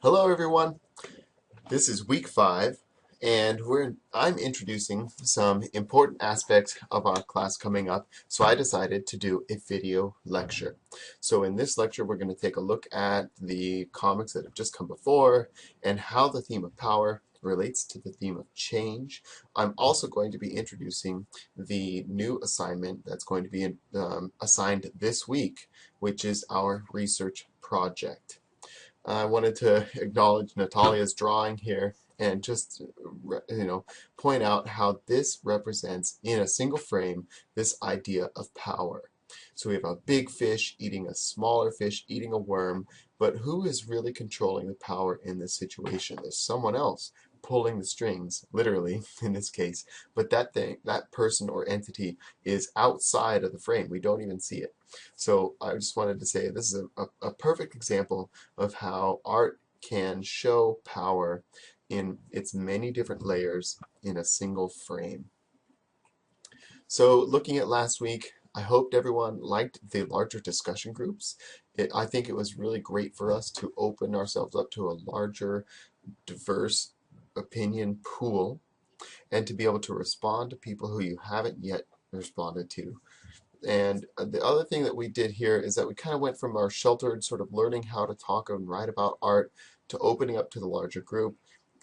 Hello everyone. This is week 5 and I'm introducing some important aspects of our class coming up, so I decided to do a video lecture. So in this lecture we're going to take a look at the comics that have just come before and how the theme of power relates to the theme of change. I'm also going to be introducing the new assignment that's going to be assigned this week, which is our research project. I wanted to acknowledge Natalia's drawing here and just point out how this represents in a single frame this idea of power. So we have a big fish eating a smaller fish eating a worm, but who is really controlling the power in this situation? There's someone else pulling the strings, literally in this case, but that person or entity is outside of the frame. We don't even see it. So I just wanted to say this is a perfect example of how art can show power in its many different layers in a single frame. So looking at last week, I hoped everyone liked the larger discussion groups. I think it was really great for us to open ourselves up to a larger, diverse opinion pool and to be able to respond to people who you haven't yet responded to. And the other thing that we did here is that we kind of went from our sheltered sort of learning how to talk and write about art to opening up to the larger group.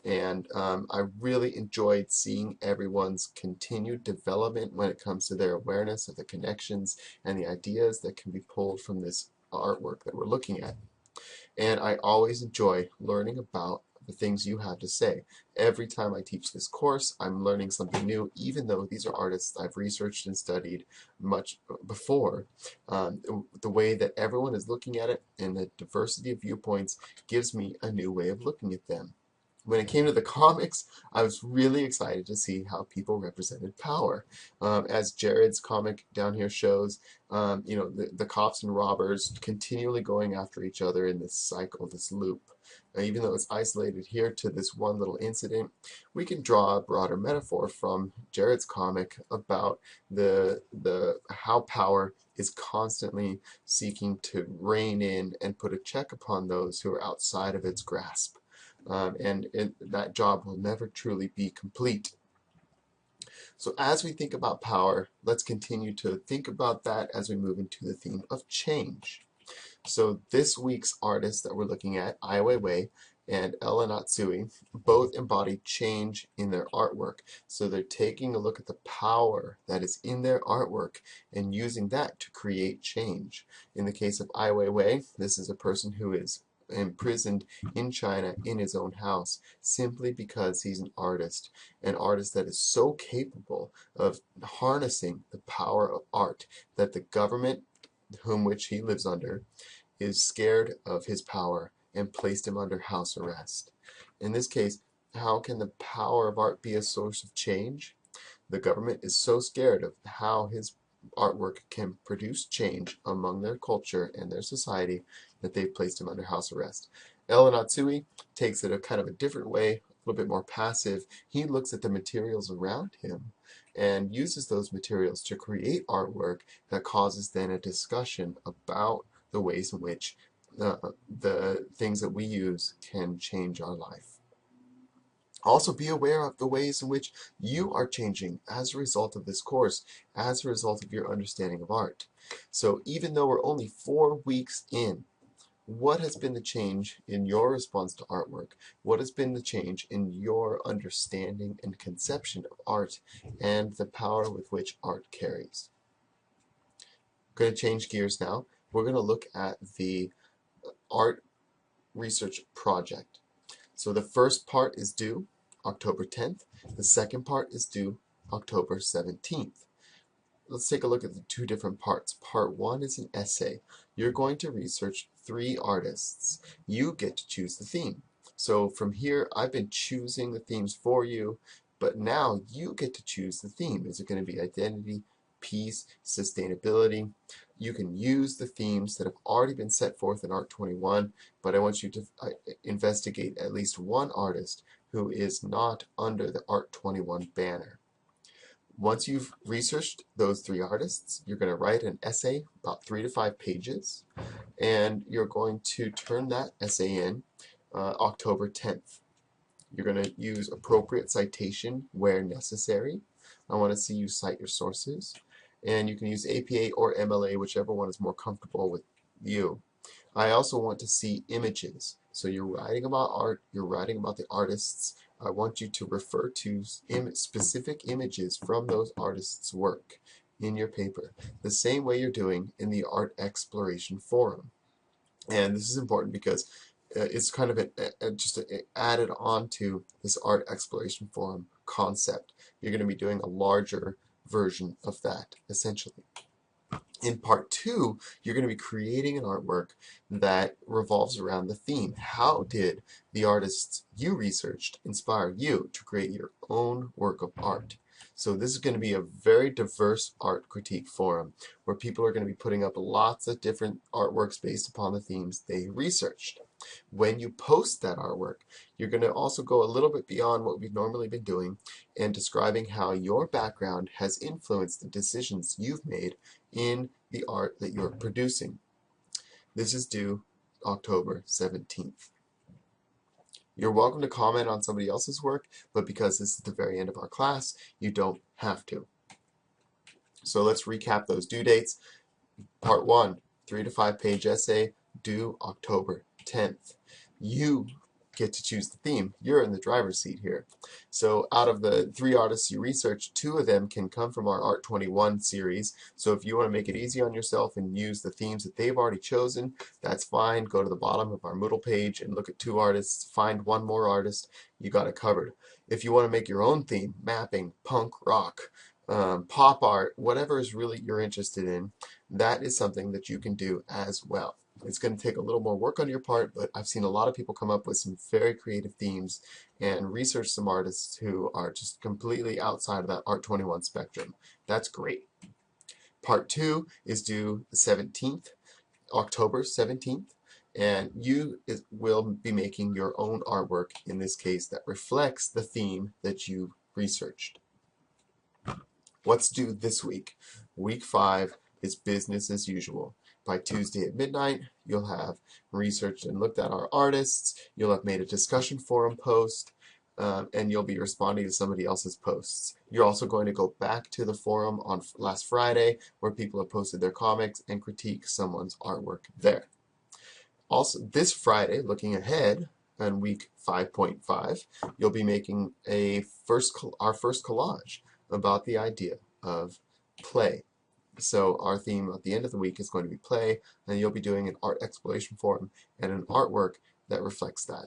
And I really enjoyed seeing everyone's continued development when it comes to their awareness of the connections and the ideas that can be pulled from this artwork that we're looking at. And I always enjoy learning about the things you have to say. Every time I teach this course, I'm learning something new, even though these are artists I've researched and studied much before. The way that everyone is looking at it and the diversity of viewpoints gives me a new way of looking at them. When it came to the comics, I was really excited to see how people represented power. As Jared's comic down here shows, the cops and robbers continually going after each other in this cycle, this loop. Even though it's isolated here to this one little incident, we can draw a broader metaphor from Jared's comic about the how power is constantly seeking to rein in and put a check upon those who are outside of its grasp. That job will never truly be complete. So as we think about power, let's continue to think about that as we move into the theme of change. So this week's artists that we're looking at, Ai Weiwei and Ella Natsui, both embody change in their artwork. So they're taking a look at the power that is in their artwork and using that to create change. In the case of Ai Weiwei, this is a person who is imprisoned in China in his own house simply because he's an artist that is so capable of harnessing the power of art that the government whom which he lives under is scared of his power and placed him under house arrest. In this case, how can the power of art be a source of change? The government is so scared of how his artwork can produce change among their culture and their society that they've placed him under house arrest. Ella Natsui takes it a kind of a different way, a little bit more passive. He looks at the materials around him and uses those materials to create artwork that causes then a discussion about the ways in which the things that we use can change our life. Also, be aware of the ways in which you are changing as a result of this course, as a result of your understanding of art. So even though we're only 4 weeks in, what has been the change in your response to artwork? What has been the change in your understanding and conception of art and the power with which art carries? I'm going to change gears now. We're going to look at the art research project. So the first part is due October 10th. The second part is due October 17th. Let's take a look at the two different parts. Part 1 is an essay. You're going to research 3 artists. You get to choose the theme. So from here, I've been choosing the themes for you, but now you get to choose the theme. Is it going to be identity, peace, sustainability? You can use the themes that have already been set forth in Art 21, but I want you to investigate at least one artist who is not under the Art 21 banner. Once you've researched those 3 artists, you're going to write an essay about 3 to 5 pages, and you're going to turn that essay in October 10th. You're going to use appropriate citation where necessary. I want to see you cite your sources. And you can use APA or MLA, whichever one is more comfortable with you. I also want to see images. So you're writing about art, you're writing about the artists. I want you to refer to specific images from those artists' work in your paper, the same way you're doing in the Art Exploration Forum. And this is important because it's kind of just added on to this Art Exploration Forum concept. You're going to be doing a larger version of that, essentially. In part 2, you're going to be creating an artwork that revolves around the theme. How did the artists you researched inspire you to create your own work of art? So this is going to be a very diverse art critique forum where people are going to be putting up lots of different artworks based upon the themes they researched. When you post that artwork, you're going to also go a little bit beyond what we've normally been doing and describing how your background has influenced the decisions you've made in the art that you're producing. This is due October 17th. You're welcome to comment on somebody else's work, but because this is the very end of our class, you don't have to. So let's recap those due dates. Part 1, 3 to 5 page essay, due October 10th. You get to choose the theme. You're in the driver's seat here. So out of the 3 artists you researched, 2 of them can come from our Art 21 series. So if you want to make it easy on yourself and use the themes that they've already chosen, that's fine. Go to the bottom of our Moodle page and look at 2 artists, find 1 more artist, you got it covered. If you want to make your own theme, mapping, punk rock, pop art, whatever is really you're interested in, that is something that you can do as well. It's going to take a little more work on your part, but I've seen a lot of people come up with some very creative themes and research some artists who are just completely outside of that Art 21 spectrum. That's great. Part 2 is due the 17th, October 17th, and you will be making your own artwork, in this case, that reflects the theme that you researched. What's due this week? Week 5 is business as usual. By Tuesday at midnight, you'll have researched and looked at our artists, you'll have made a discussion forum post, and you'll be responding to somebody else's posts. You're also going to go back to the forum on last Friday where people have posted their comics and critique someone's artwork there. Also, this Friday, looking ahead, on week 5.5, you'll be making our first collage about the idea of play. So our theme at the end of the week is going to be play, and you'll be doing an art exploration forum and an artwork that reflects that.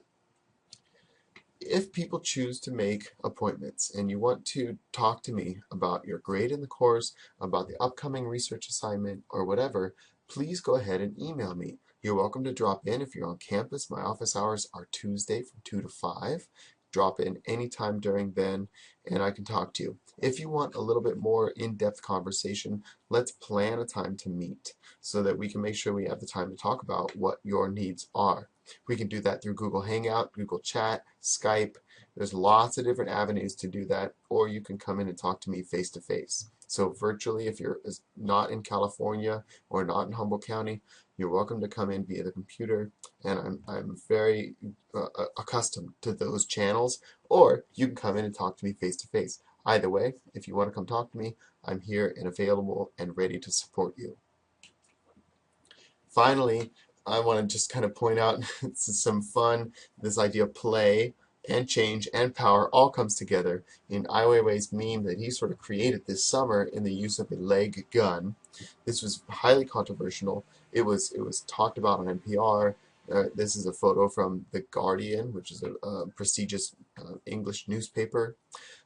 If people choose to make appointments and you want to talk to me about your grade in the course, about the upcoming research assignment, or whatever, please go ahead and email me. You're welcome to drop in if you're on campus. My office hours are Tuesday from 2 to 5. Drop in anytime during then, and I can talk to you. If you want a little bit more in-depth conversation, let's plan a time to meet so that we can make sure we have the time to talk about what your needs are. We can do that through Google Hangout, Google Chat, Skype. There's lots of different avenues to do that, or you can come in and talk to me face-to-face. So virtually, if you're not in California or not in Humboldt County, you're welcome to come in via the computer, and I'm very accustomed to those channels, or you can come in and talk to me face-to-face. Either way, if you want to come talk to me, I'm here and available and ready to support you. Finally, I want to just kind of point out some fun, this idea of play and change and power all comes together in Ai Weiwei's meme that he sort of created this summer in the use of a leg gun. This was highly controversial. It was talked about on NPR. This is a photo from The Guardian, which is a prestigious English newspaper.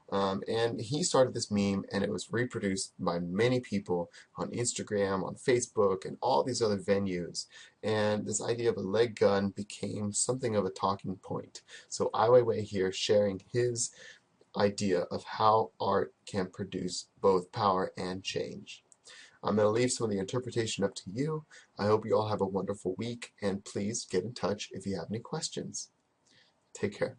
And he started this meme, and it was reproduced by many people on Instagram, on Facebook, and all these other venues. And this idea of a leg gun became something of a talking point. So Ai Weiwei here sharing his idea of how art can produce both power and change. I'm going to leave some of the interpretation up to you. I hope you all have a wonderful week, and please get in touch if you have any questions. Take care.